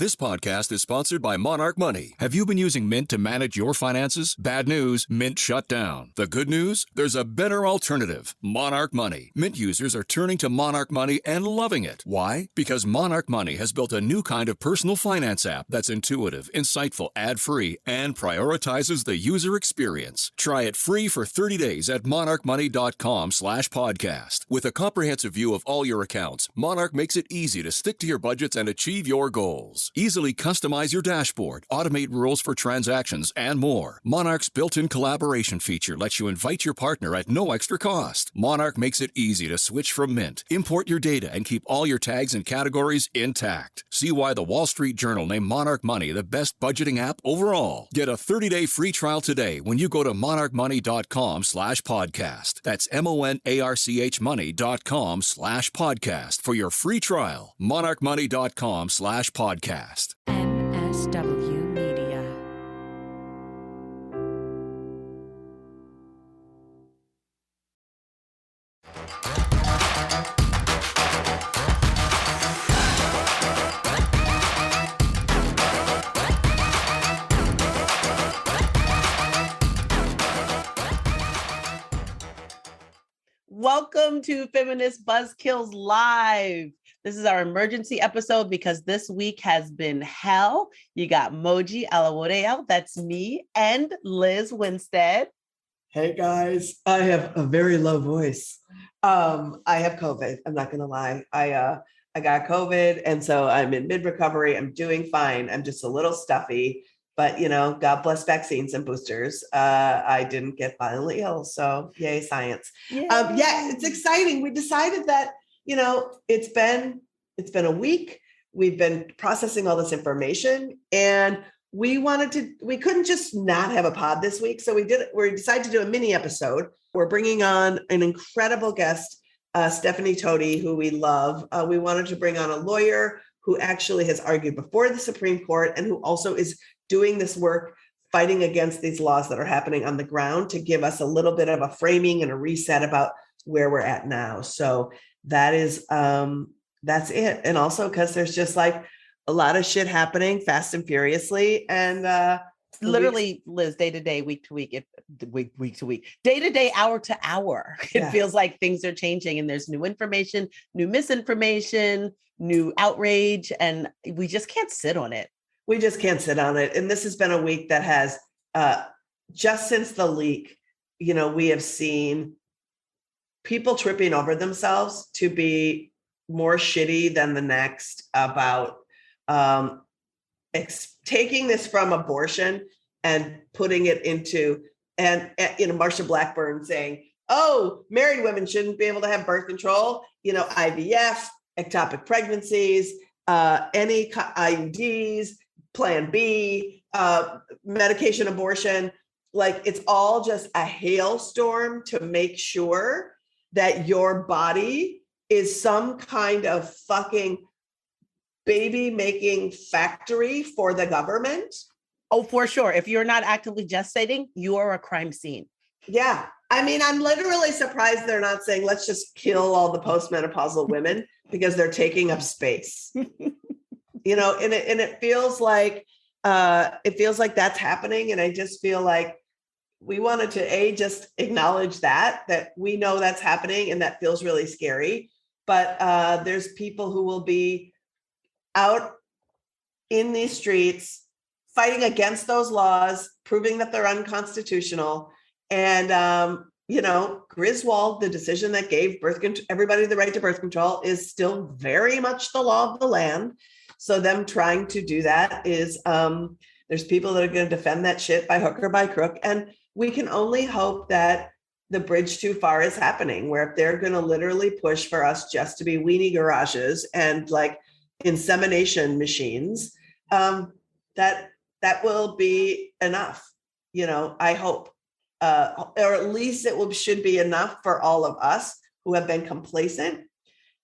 This podcast is sponsored by Monarch Money. Have you been using Mint to manage your finances? Bad news, Mint shut down. The good news? There's a better alternative. Monarch Money. Mint users are turning to Monarch Money and loving it. Why? Because Monarch Money has built a new kind of personal finance app that's intuitive, insightful, ad-free, and prioritizes the user experience. Try it free for 30 days at monarchmoney.com/podcast. With a comprehensive view of all your accounts, Monarch makes it easy to stick to your budgets and achieve your goals. Easily customize your dashboard, automate rules for transactions, and more. Monarch's built-in collaboration feature lets you invite your partner at no extra cost. Monarch makes it easy to switch from Mint, import your data, and keep all your tags and categories intact. See why the Wall Street Journal named Monarch Money the best budgeting app overall. Get a 30-day free trial today when you go to monarchmoney.com/podcast. That's MONARCH money.com/podcast for your free trial. monarchmoney.com/podcast. MSW Media. Welcome to Feminist Buzzkills Live. This is our emergency episode because this week has been hell. You got Moji Alawodeo, that's me, and Liz Winstead. Hey guys, I have a very low voice. I have COVID. I'm not gonna lie. I got COVID, and so I'm in mid-recovery. I'm doing fine. I'm just a little stuffy, but God bless vaccines and boosters. I didn't get violently ill, so yay science. Yeah, it's exciting. We decided that it's been a week. We've been processing all this information, and we couldn't just not have a pod this week. So we decided to do a mini episode. We're bringing on an incredible guest, Stephanie Toti, who we love. We wanted to bring on a lawyer who actually has argued before the Supreme Court and who also is doing this work fighting against these laws that are happening on the ground, to give us a little bit of a framing and a reset about where we're at now. So that's it. And also because there's just like a lot of shit happening fast and furiously, and literally, Liz, day to day, week to week, week to week, day to day, hour to hour. It feels like things are changing, and there's new information, new misinformation, new outrage, and we just can't sit on it. We just can't sit on it. And this has been a week that has, just since the leak, we have seen people tripping over themselves to be more shitty than the next about taking this from abortion and putting it into, and Marsha Blackburn saying, oh, married women shouldn't be able to have birth control, IVF, ectopic pregnancies, any IUDs, Plan B, medication abortion. Like, it's all just a hailstorm to make sure that your body is some kind of fucking baby making factory for the government. Oh, for sure. If you're not actively gestating, you are a crime scene. Yeah. I mean, I'm literally surprised they're not saying, let's just kill all the postmenopausal women because they're taking up space. And it feels like that's happening. And I just feel like we wanted to just acknowledge that we know that's happening, and that feels really scary. But there's people who will be out in these streets fighting against those laws, proving that they're unconstitutional. And, Griswold, the decision that gave everybody the right to birth control, is still very much the law of the land. So them trying to do that is, there's people that are going to defend that shit by hook or by crook. And we can only hope that the bridge too far is happening, where if they're going to literally push for us just to be weenie garages and like insemination machines, that will be enough, I hope. Or at least should be enough for all of us who have been complacent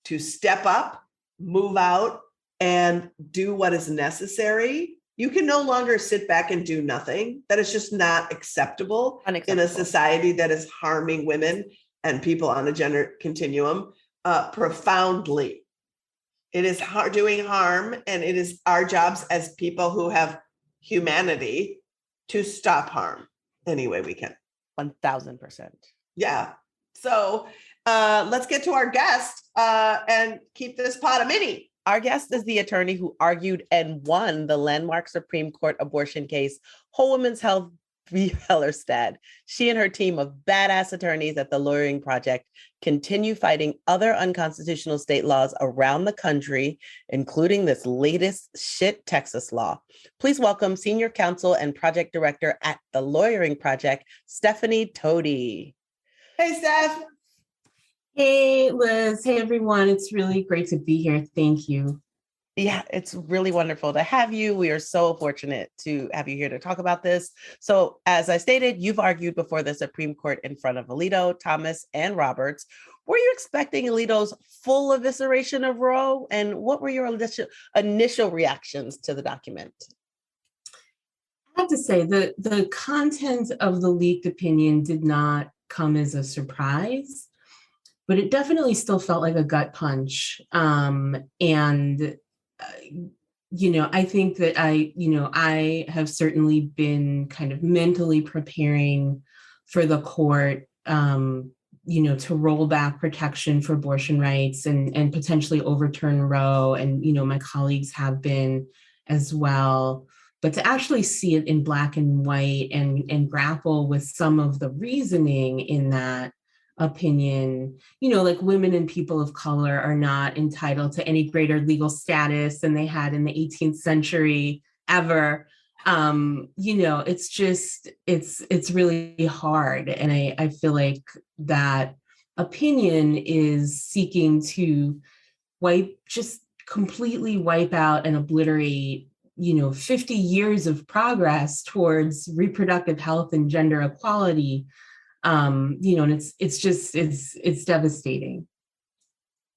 to step up, move out, and do what is necessary. You can no longer sit back and do nothing. That is just not acceptable in a society that is harming women and people on a gender continuum profoundly. It is doing harm, and it is our jobs as people who have humanity to stop harm any way we can. 1000%. Yeah. So let's get to our guest and keep this pot a mini. Our guest is the attorney who argued and won the landmark Supreme Court abortion case, Whole Women's Health v. Hellerstedt. She and her team of badass attorneys at the Lawyering Project continue fighting other unconstitutional state laws around the country, including this latest shit Texas law. Please welcome Senior Counsel and Project Director at the Lawyering Project, Stephanie Toti. Hey, Steph. Hey, Liz. Hey, everyone. It's really great to be here. Thank you. Yeah, it's really wonderful to have you. We are so fortunate to have you here to talk about this. So as I stated, you've argued before the Supreme Court in front of Alito, Thomas, and Roberts. Were you expecting Alito's full evisceration of Roe? And what were your initial reactions to the document? I have to say the content of the leaked opinion did not come as a surprise, but it definitely still felt like a gut punch. I think that I have certainly been kind of mentally preparing for the court, to roll back protection for abortion rights and potentially overturn Roe. And, my colleagues have been as well. But to actually see it in black and white and grapple with some of the reasoning in that opinion, like women and people of color are not entitled to any greater legal status than they had in the 18th century ever. It's just, it's really hard. And I feel like that opinion is seeking to completely wipe out and obliterate 50 years of progress towards reproductive health and gender equality. And it's devastating.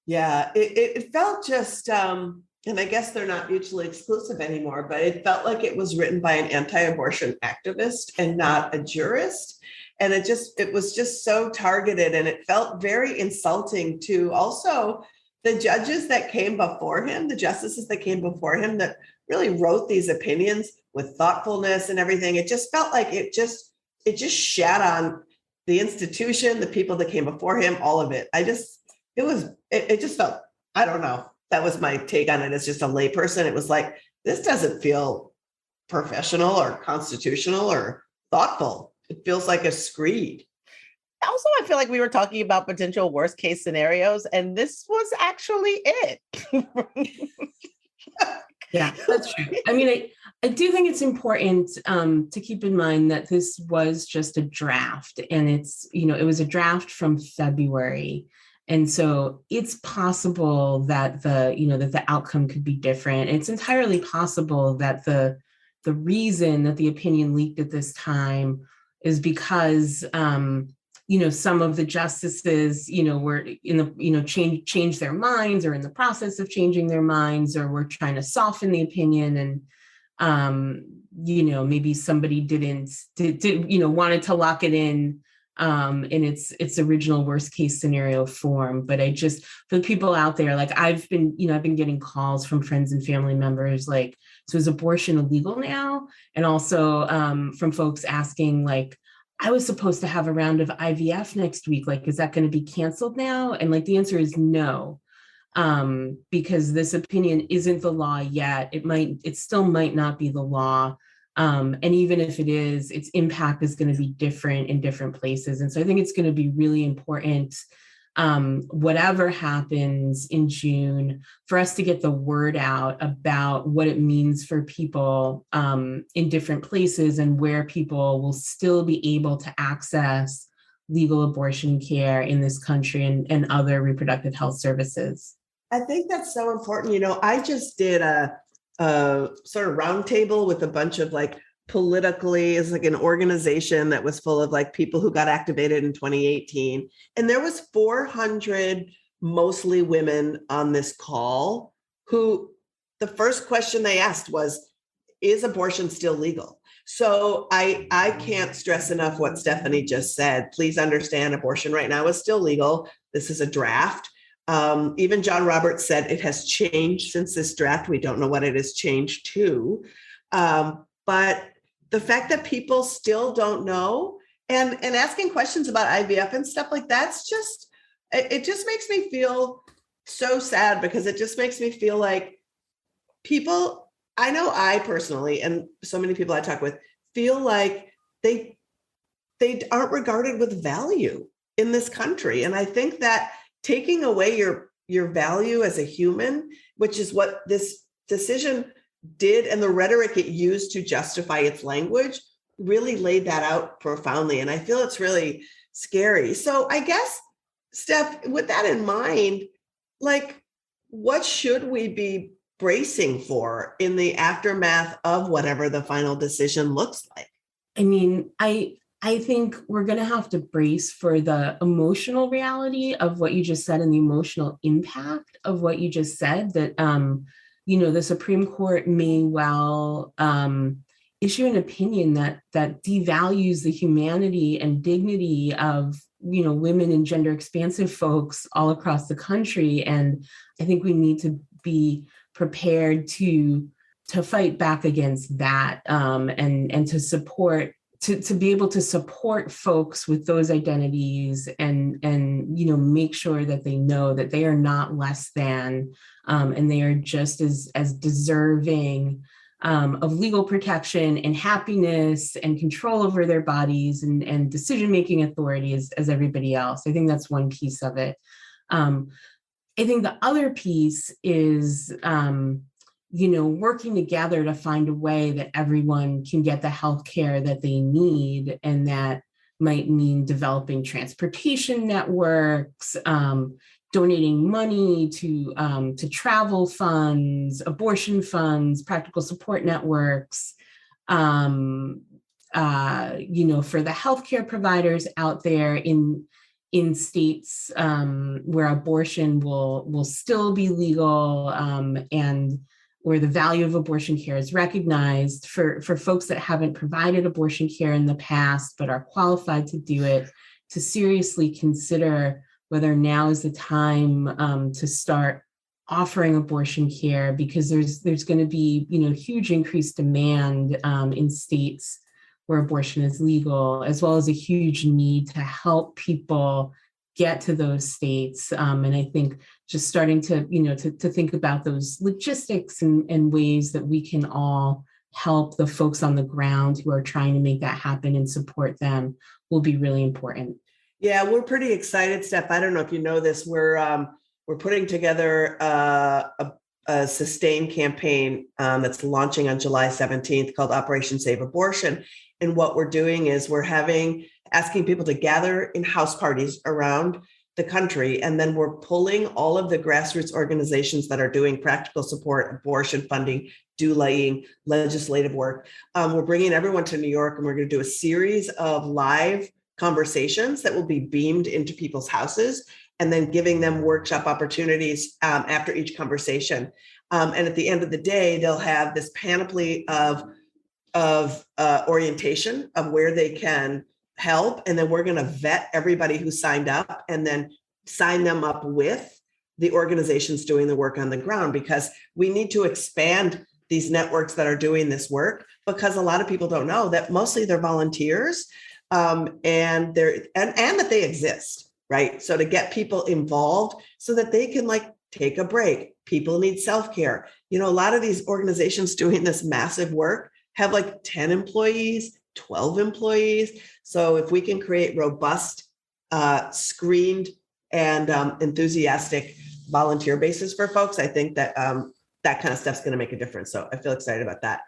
Yeah, it felt just, and I guess they're not mutually exclusive anymore, but it felt like it was written by an anti-abortion activist and not a jurist. And it was just so targeted, and it felt very insulting to also the judges that came before him, the justices that came before him that really wrote these opinions with thoughtfulness and everything. It just felt like it just shat on the institution, the people that came before him, all of it. It just felt, I don't know. That was my take on it as just a layperson. It was like, this doesn't feel professional or constitutional or thoughtful. It feels like a screed. Also, I feel like we were talking about potential worst case scenarios, and this was actually it. Yeah, that's true. I mean, I do think it's important to keep in mind that this was just a draft, and it was a draft from February. And so it's possible that the outcome could be different. It's entirely possible that the reason that the opinion leaked at this time is because some of the justices, were change their minds or in the process of changing their minds, or were trying to soften the opinion. And, maybe somebody wanted to lock it in its original worst case scenario form. But for the people out there, like I've been getting calls from friends and family members, like, so is abortion illegal now? And also from folks asking, like, I was supposed to have a round of IVF next week. Like, is that going to be canceled now? And like, the answer is no, because this opinion isn't the law yet. It still might not be the law. And even if it is, its impact is going to be different in different places. And so I think it's going to be really important, whatever happens in June, for us to get the word out about what it means for people in different places, and where people will still be able to access legal abortion care in this country and other reproductive health services. I think that's so important. I just did a sort of roundtable with a bunch of politically, it's like an organization that was full of people who got activated in 2018. And there was 400 mostly women on this call who the first question they asked was, is abortion still legal? So I can't stress enough what Stephanie just said. Please understand, abortion right now is still legal. This is a draft. Even John Roberts said it has changed since this draft. We don't know what it has changed to. But the fact that people still don't know and asking questions about IVF and stuff like that's just, it just makes me feel so sad, because it just makes me feel like people, I know I personally, and so many people I talk with, feel like they aren't regarded with value in this country. And I think that taking away your value as a human, which is what this decision did, and the rhetoric it used to justify its language, really laid that out profoundly. And I feel it's really scary. So I guess, Steph, with that in mind, like, what should we be bracing for in the aftermath of whatever the final decision looks like? I mean, I think we're going to have to brace for the emotional reality of what you just said and the emotional impact of what you just said, that, the Supreme Court may well issue an opinion that devalues the humanity and dignity of, women and gender expansive folks all across the country. And I think we need to be prepared to fight back against that, and to support, to be able to support folks with those identities, and make sure that they know that they are not less than, and they are just as deserving of legal protection and happiness and control over their bodies and decision-making authority as everybody else. I think that's one piece of it. I think the other piece is, working together to find a way that everyone can get the healthcare that they need. And that might mean developing transportation networks, donating money to travel funds, abortion funds, practical support networks, for the healthcare providers out there in states where abortion will still be legal, and where the value of abortion care is recognized, for folks that haven't provided abortion care in the past but are qualified to do it, to seriously consider whether now is the time to start offering abortion care, because there's going to be huge increased demand in states where abortion is legal, as well as a huge need to help people get to those states. And I think just starting to think about those logistics and ways that we can all help the folks on the ground who are trying to make that happen and support them will be really important. Yeah, we're pretty excited, Steph. I don't know if you know this. We're putting together a sustained campaign that's launching on July 17th called Operation Save Abortion. And what we're doing is we're asking people to gather in house parties around the country. And then we're pulling all of the grassroots organizations that are doing practical support, abortion funding, douulaing, legislative work. We're bringing everyone to New York, and we're going to do a series of live conversations that will be beamed into people's houses, and then giving them workshop opportunities after each conversation. And at the end of the day, they'll have this panoply of orientation of where they can help. And then we're going to vet everybody who signed up and then sign them up with the organizations doing the work on the ground, because we need to expand these networks that are doing this work, because a lot of people don't know that mostly they're volunteers, and that they exist, right? So to get people involved so that they can take a break. People need self-care. A lot of these organizations doing this massive work have 10 employees, 12 employees. So if we can create robust, screened, and enthusiastic volunteer bases for folks, I think that that kind of stuff's going to make a difference. So I feel excited about that.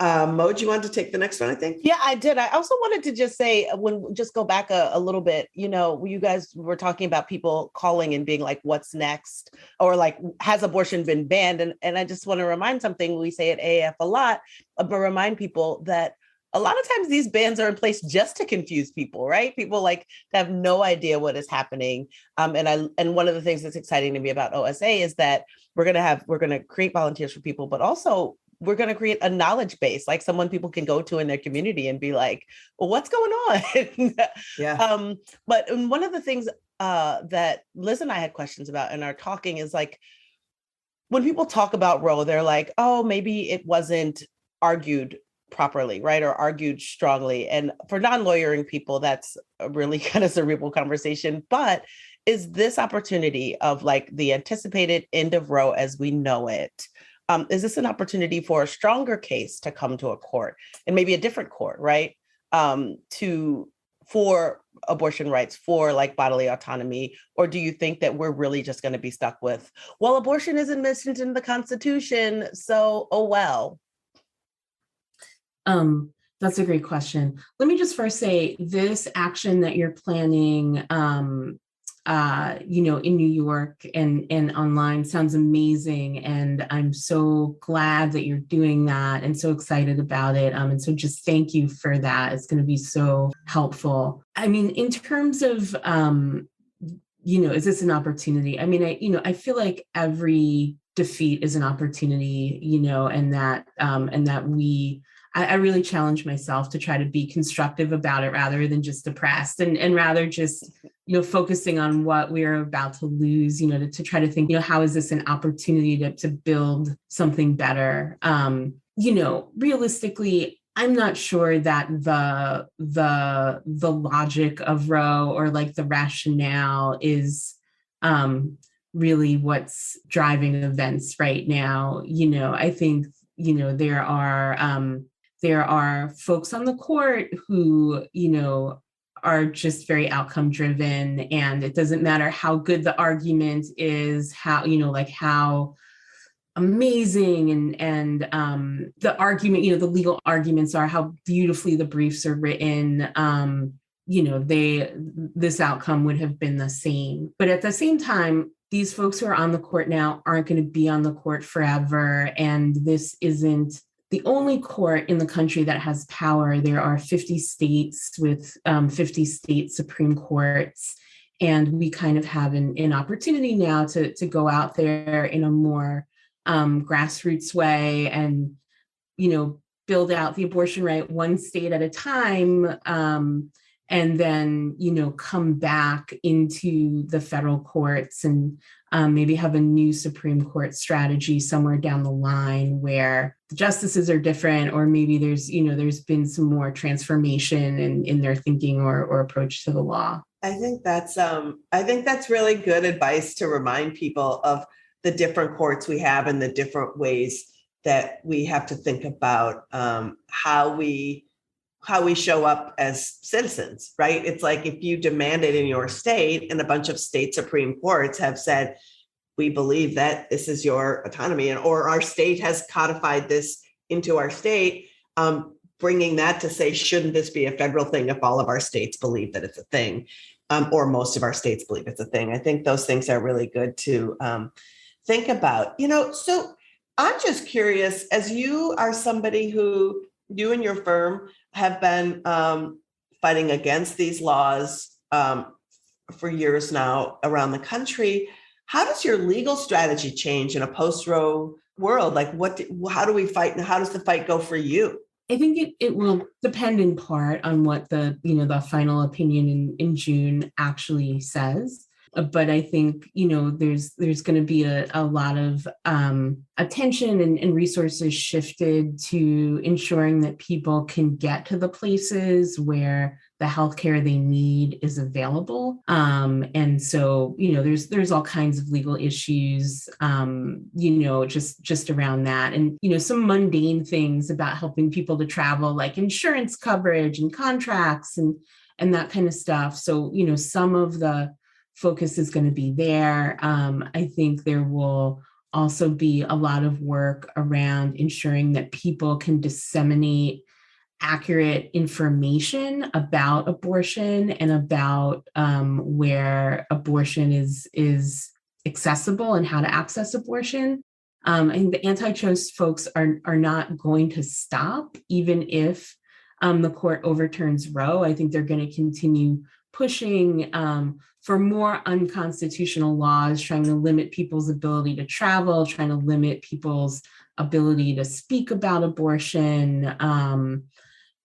Mo, do you want to take the next one, I think? Yeah, I did. I also wanted to just say, just go back a little bit, you guys were talking about people calling and being like, what's next? Or has abortion been banned? And I just want to remind something we say at AAF a lot, but remind people that a lot of times these bans are in place just to confuse people, right? People have no idea what is happening. And one of the things that's exciting to me about OSA is that we're going to create volunteers for people, but also we're going to create a knowledge base, someone people can go to in their community and be like, well, what's going on? Yeah. But one of the things that Liz and I had questions about in our talking is like, when people talk about Roe, they're like, oh, maybe it wasn't argued properly, right? Or argued strongly. And for non-lawyering people, that's a really kind of cerebral conversation. But is this opportunity of like the anticipated end of Roe as we know it, is this an opportunity for a stronger case to come to a court and maybe a different court, right? For abortion rights, for like bodily autonomy? Or do you think that we're really just going to be stuck with, well, abortion isn't mentioned in the Constitution, so oh well? That's a great question. Let me just first say this action that you're planning, in New York and online sounds amazing. And I'm so glad that you're doing that and so excited about it. And so just thank you for that. It's going to be so helpful. I mean, in terms of, is this an opportunity? I mean, I feel like every defeat is an opportunity, and that I really challenge myself to try to be constructive about it rather than just depressed and rather just, focusing on what we're about to lose, to try to think, how is this an opportunity to build something better? Realistically, I'm not sure that the logic of Roe or like the rationale is really what's driving events right now. I think, there are folks on the court who, are just very outcome driven, and it doesn't matter how good the argument is, how amazing and the argument, the legal arguments are, how beautifully the briefs are written. This outcome would have been the same. But at the same time, these folks who are on the court now aren't going to be on the court forever, and this isn't the only court in the country that has power. There are 50 states with 50 state Supreme Courts. And we kind of have an opportunity now to go out there in a more grassroots way and, build out the abortion right one state at a time. And then, come back into the federal courts and maybe have a new Supreme Court strategy somewhere down the line where the justices are different, or maybe there's been some more transformation in their thinking or approach to the law. I think that's really good advice to remind people of the different courts we have and the different ways that we have to think about how we show up as citizens, right? It's like if you demand it in your state and a bunch of state Supreme Courts have said, we believe that this is your autonomy, or our state has codified this into our state, bringing that to say, shouldn't this be a federal thing if all of our states believe that it's a thing, or most of our states believe it's a thing? I think those things are really good to think about. So I'm just curious, as you are somebody who, you and your firm have been fighting against these laws for years now around the country. How does your legal strategy change in a post-Roe world? Like, how do we fight, and how does the fight go for you? I think it will depend in part on what the final opinion in June actually says. But I think, there's going to be a lot of attention and resources shifted to ensuring that people can get to the places where the healthcare they need is available. And so, there's all kinds of legal issues, just around that. And, some mundane things about helping people to travel, like insurance coverage and contracts and that kind of stuff. So, some of the focus is going to be there. I think there will also be a lot of work around ensuring that people can disseminate accurate information about abortion and about where abortion is accessible and how to access abortion. I think the anti-choice folks are not going to stop, even if the court overturns Roe. I think they're going to continue pushing for more unconstitutional laws, trying to limit people's ability to travel, trying to limit people's ability to speak about abortion,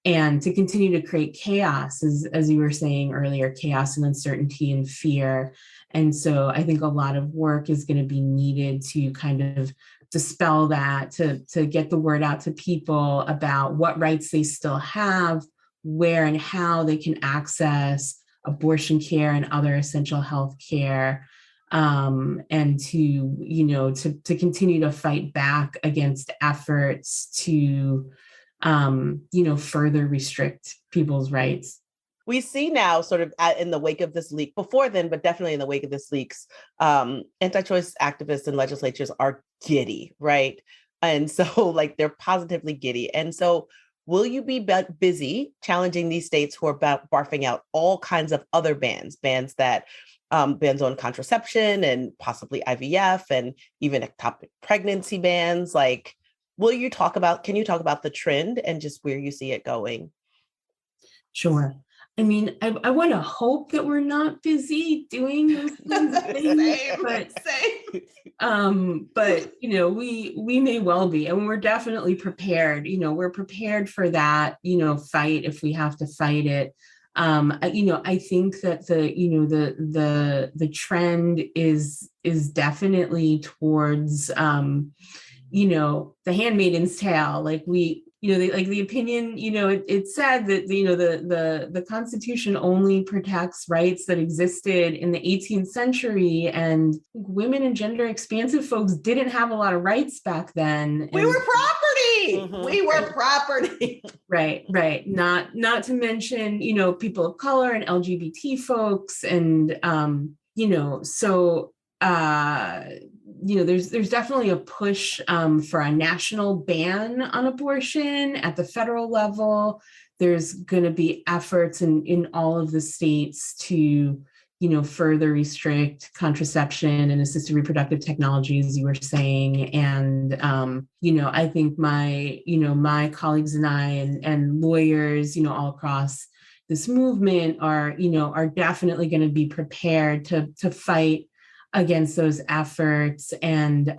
and to continue to create chaos, as you were saying earlier, chaos and uncertainty and fear. And so I think a lot of work is going to be needed to kind of dispel that, to get the word out to people about what rights they still have, where and how they can access abortion care and other essential health care, and to continue to fight back against efforts to further restrict people's rights. We see now sort of in the wake of this leak, before then, but definitely in the wake of this leaks, anti-choice activists and legislatures are giddy, right? And so like they're positively giddy. And so will you be busy challenging these states who are barfing out all kinds of other bans that bans on contraception and possibly IVF and even ectopic pregnancy bans? Like, can you talk about the trend and just where you see it going? Sure. I mean, I want to hope that we're not busy doing those kinds of things, but we may well be, and we're definitely prepared. We're prepared for that, fight if we have to fight it. I think that the trend is definitely towards the handmaiden's tale. Like the opinion, it said that, the Constitution only protects rights that existed in the 18th century, and women and gender expansive folks didn't have a lot of rights back then. We were property. Mm-hmm. We were property. Right. Not to mention, people of color and LGBT folks. And, there's definitely a push for a national ban on abortion at the federal level. There's going to be efforts in all of the states to, further restrict contraception and assisted reproductive technology, as you were saying. And, I think my colleagues and I and lawyers, all across this movement are definitely going to be prepared to fight against those efforts, and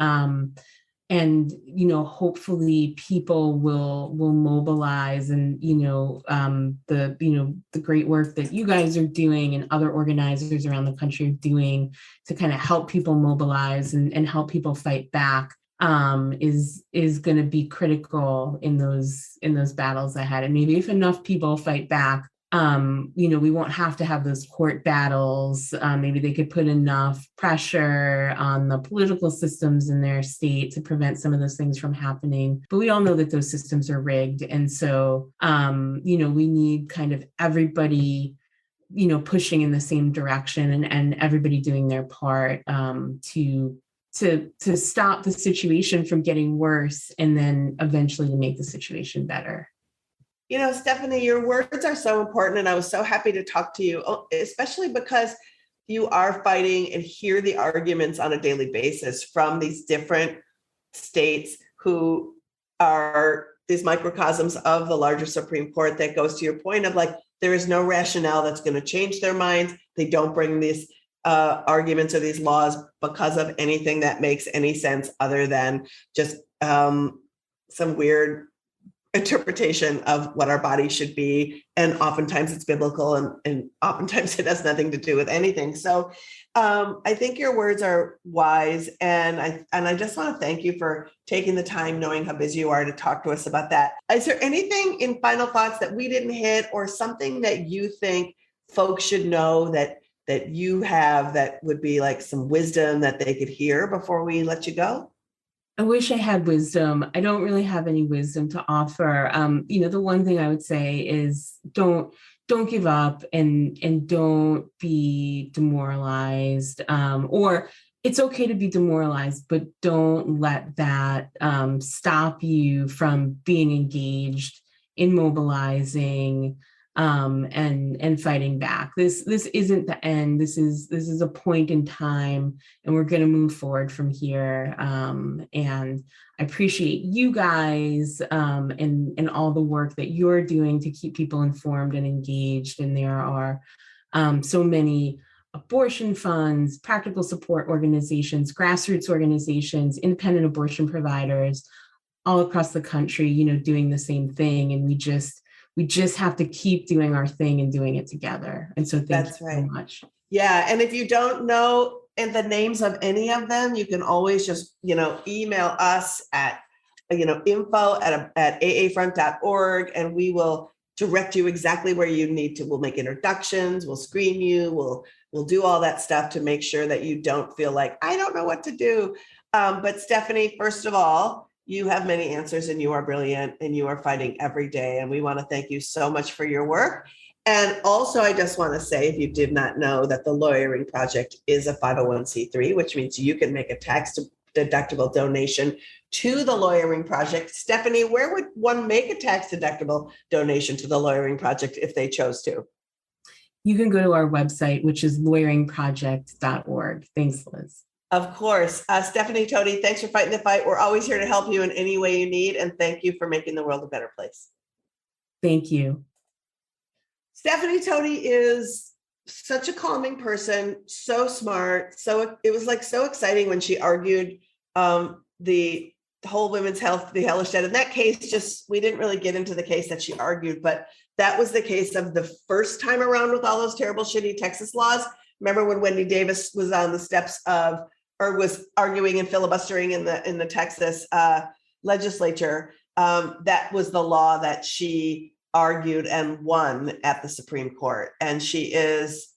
hopefully people will mobilize, and the great work that you guys are doing and other organizers around the country are doing to kind of help people mobilize and help people fight back is going to be critical in those battles ahead. And maybe if enough people fight back, we won't have to have those court battles. Maybe they could put enough pressure on the political systems in their state to prevent some of those things from happening. But we all know that those systems are rigged. And so, we need kind of everybody, pushing in the same direction, and everybody doing their part to stop the situation from getting worse, and then eventually to make the situation better. Stephanie, your words are so important, and I was so happy to talk to you, especially because you are fighting and hear the arguments on a daily basis from these different states who are these microcosms of the larger Supreme Court. That goes to your point of like, there is no rationale that's going to change their minds. They don't bring these arguments or these laws because of anything that makes any sense other than just some weird interpretation of what our body should be. And oftentimes it's biblical, and oftentimes it has nothing to do with anything. So I think your words are wise. And I just want to thank you for taking the time, knowing how busy you are, to talk to us about that. Is there anything in final thoughts that we didn't hit, or something that you think folks should know that you have that would be like some wisdom that they could hear before we let you go? I wish I had wisdom. I don't really have any wisdom to offer. The one thing I would say is don't give up, and don't be demoralized. Or it's okay to be demoralized, but don't let that stop you from being engaged in mobilizing and fighting back. This isn't the end. This is a point in time, and we're going to move forward from here. And I appreciate you guys and all the work that you're doing to keep people informed and engaged. And there are so many abortion funds, practical support organizations, grassroots organizations, independent abortion providers all across the country, doing the same thing. And We just have to keep doing our thing and doing it together. And so thank That's you right. so much. Yeah. And if you don't know and the names of any of them, you can always just, email us at, info at aafront.org, and we will direct you exactly where you need to. We'll make introductions, we'll screen you, we'll do all that stuff to make sure that you don't feel like, I don't know what to do. But Stephanie, first of all, you have many answers and you are brilliant and you are fighting every day. And we want to thank you so much for your work. And also, I just want to say, if you did not know, that the Lawyering Project is a 501c3, which means you can make a tax-deductible donation to the Lawyering Project. Stephanie, where would one make a tax-deductible donation to the Lawyering Project if they chose to? You can go to our website, which is lawyeringproject.org. Thanks, Liz. Of course. Stephanie Toti, thanks for fighting the fight. We're always here to help you in any way you need. And thank you for making the world a better place. Thank you. Stephanie Toti is such a calming person, so smart. So it was like so exciting when she argued the whole women's health, the Hellerstedt. In that case, we didn't really get into the case that she argued, but that was the case of the first time around with all those terrible, shitty Texas laws. Remember when Wendy Davis was on the steps was arguing and filibustering in the Texas legislature? That was the law that she argued and won at the Supreme Court. And she is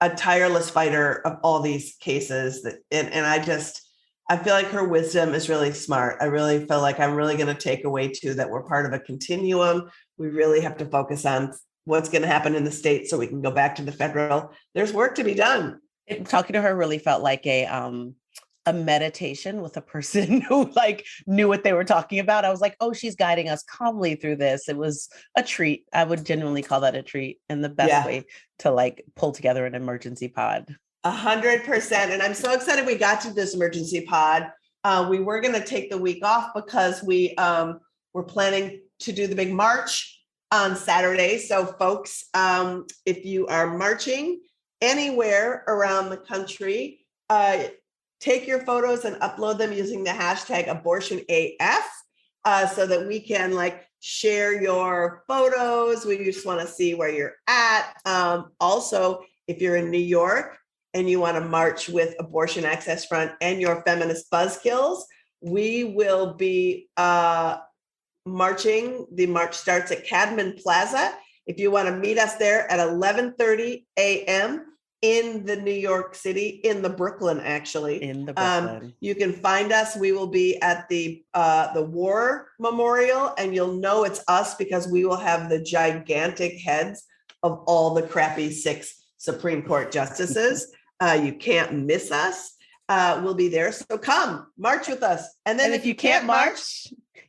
a tireless fighter of all these cases. I feel like her wisdom is really smart. I really feel like I'm really going to take away too that we're part of a continuum. We really have to focus on what's going to happen in the state so we can go back to the federal. There's work to be done. Talking to her really felt like a meditation with a person who knew what they were talking about. I was like, oh, she's guiding us calmly through this. It was a treat. I would genuinely call that a treat, and the best way to pull together an emergency pod. 100%. And I'm so excited we got to this emergency pod. We were going to take the week off because we were planning to do the big march on Saturday. So folks, if you are marching anywhere around the country, take your photos and upload them using the hashtag abortionAF so that we can share your photos. We just want to see where you're at. Also, if you're in New York and you want to march with Abortion Access Front and your Feminist Buzzkills, we will be marching. The march starts at Cadman Plaza. If you want to meet us there at 11:30 a.m., in the New York City, in the Brooklyn, actually. In the Brooklyn. You can find us. We will be at the War Memorial, and you'll know it's us because we will have the gigantic heads of all the crappy 6 Supreme Court justices. You can't miss us. We'll be there. So come, march with us. And then if you can't march,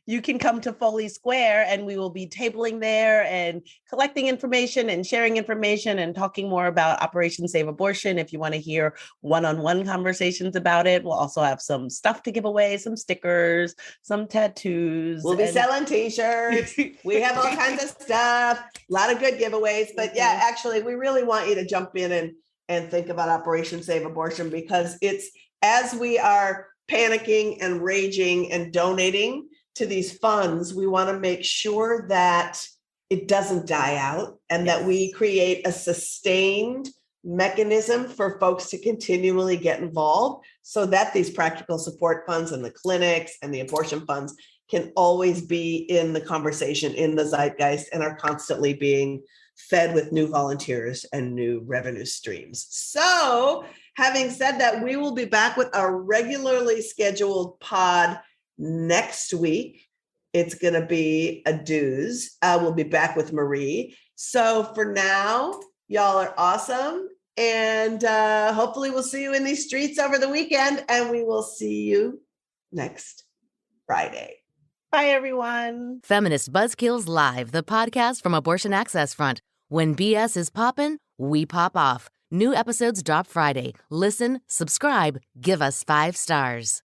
you can come to Foley Square, and we will be tabling there and collecting information and sharing information and talking more about Operation Save Abortion. If you want to hear one-on-one conversations about it, we'll also have some stuff to give away, some stickers, some tattoos. We'll be selling t-shirts. We have all kinds of stuff, a lot of good giveaways. But yeah, actually, we really want you to jump in and think about Operation Save Abortion, because it's as we are panicking and raging and donating to these funds, we want to make sure that it doesn't die out and that we create a sustained mechanism for folks to continually get involved so that these practical support funds and the clinics and the abortion funds can always be in the conversation, in the zeitgeist, and are constantly being fed with new volunteers and new revenue streams. So having said that, we will be back with our regularly scheduled pod next week. It's going to be a dooz. We'll be back with Marie. So for now, y'all are awesome. And hopefully we'll see you in these streets over the weekend. And we will see you next Friday. Bye, everyone. Feminist Buzzkills Live, the podcast from Abortion Access Front. When BS is poppin', we pop off. New episodes drop Friday. Listen, subscribe, give us 5 stars.